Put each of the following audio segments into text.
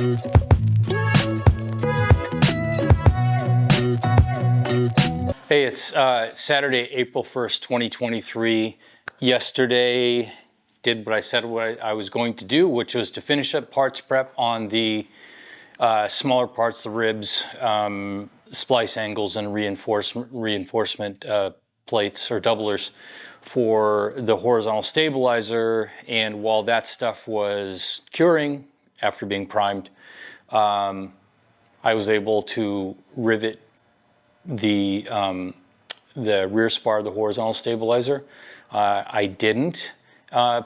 Hey, it's Saturday, April 1st, 2023. Yesterday, did what I said I was going to do, which was to finish up parts prep on the smaller parts, the ribs, splice angles, and reinforcement plates or doublers for the horizontal stabilizer. And while that stuff was curing after being primed, I was able to rivet the rear spar of the horizontal stabilizer. I didn't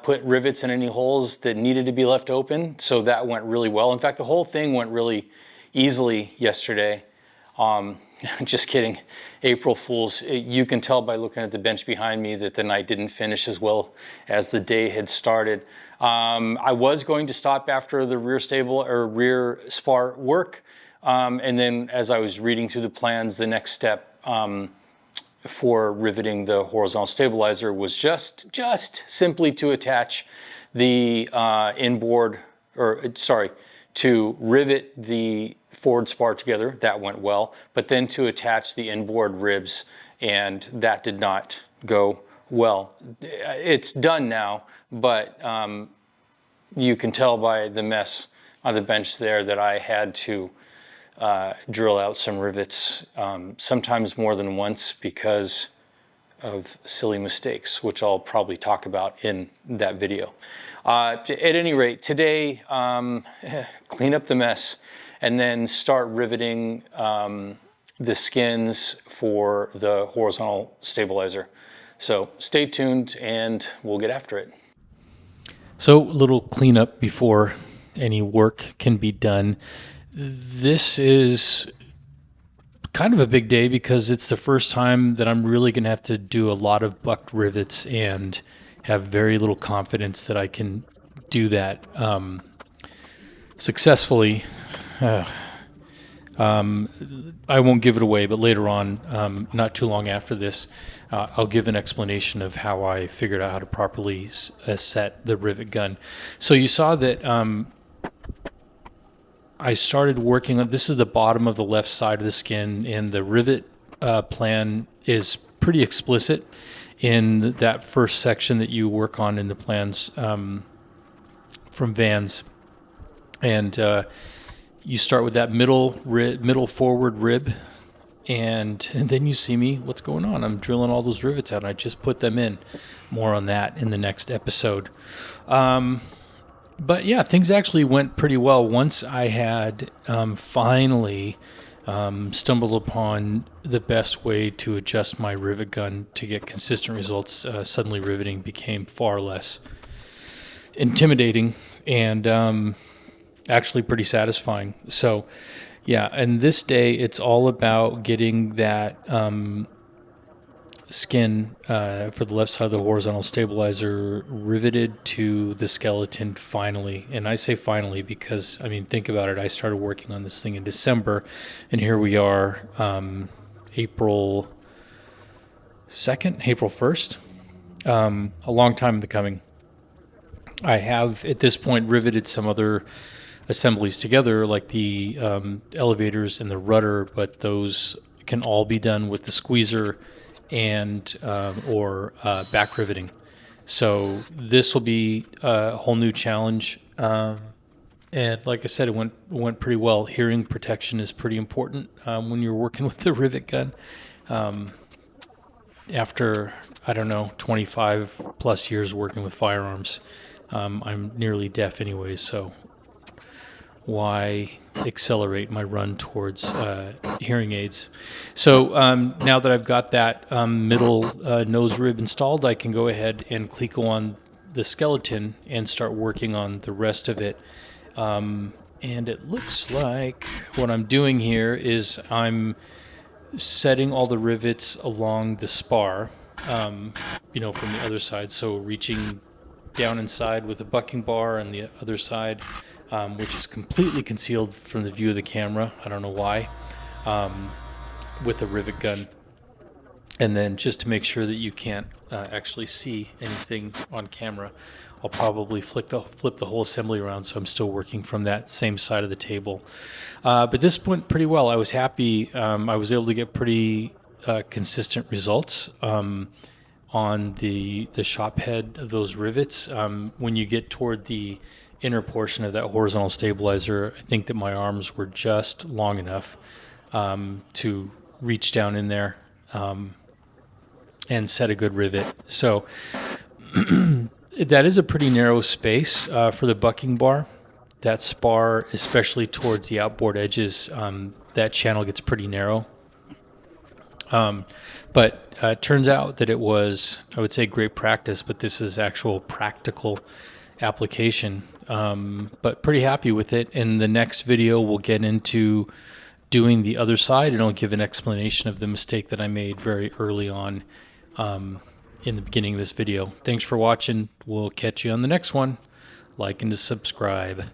put rivets in any holes that needed to be left open, so that went really well. In fact, the whole thing went really easily yesterday. Just kidding, April Fools. You can tell by looking at the bench behind me that the night didn't finish as well as the day had started. I was going to stop after the rear spar work. And then as I was reading through the plans, the next step for riveting the horizontal stabilizer was just simply to attach the to rivet the forward spar together. That went well, but then to attach the inboard ribs, and that did not go well. It's done now, but you can tell by the mess on the bench there that I had to drill out some rivets, sometimes more than once because of silly mistakes, which I'll probably talk about in that video. At any rate, today, clean up the mess and then start riveting the skins for the horizontal stabilizer. So stay tuned and we'll get after it. So a little cleanup before any work can be done. This is kind of a big day because it's the first time that I'm really going to have to do a lot of bucked rivets and have very little confidence that I can do that successfully. I won't give it away, but later on, not too long after this, I'll give an explanation of how I figured out how to properly set the rivet gun. So you saw that I started working on, this is the bottom of the left side of the skin, and the rivet plan is pretty explicit in that first section that you work on in the plans from Vans. And you start with that middle forward rib, and then you see me, what's going on? I'm drilling all those rivets out, and I just put them in. More on that in the next episode. But yeah, things actually went pretty well. Once I had finally stumbled upon the best way to adjust my rivet gun to get consistent results, suddenly riveting became far less intimidating and actually pretty satisfying. So yeah, and this day it's all about getting that skin for the left side of the horizontal stabilizer riveted to the skeleton finally. And I say finally because, I mean, think about it. I started working on this thing in December, and here we are, April 2nd, April 1st, a long time in the coming. I have, at this point, riveted some other assemblies together, like the elevators and the rudder, but those can all be done with the squeezer and or back riveting. So this will be a whole new challenge, and like I said, it went pretty well. Hearing protection is pretty important when you're working with the rivet gun. After, I don't know, 25 plus years working with firearms, I'm nearly deaf anyways, so why accelerate my run towards hearing aids? So now that I've got that middle nose rib installed, I can go ahead and click on the skeleton and start working on the rest of it. And it looks like what I'm doing here is I'm setting all the rivets along the spar, from the other side. So reaching down inside with a bucking bar on the other side, which is completely concealed from the view of the camera. I don't know why, with a rivet gun. And then just to make sure that you can't actually see anything on camera, I'll probably flip the whole assembly around, so I'm still working from that same side of the table. But this went pretty well. I was happy. I was able to get pretty consistent results on the shop head of those rivets. When you get toward the inner portion of that horizontal stabilizer, I think that my arms were just long enough to reach down in there and set a good rivet. So that is a pretty narrow space for the bucking bar. That spar, especially towards the outboard edges, that channel gets pretty narrow. But it turns out that it was, I would say, great practice, but this is actual practical application. But pretty happy with it. In the next video, we'll get into doing the other side, and I'll give an explanation of the mistake that I made very early on in the beginning of this video. Thanks for watching. We'll catch you on the next one. Like and subscribe.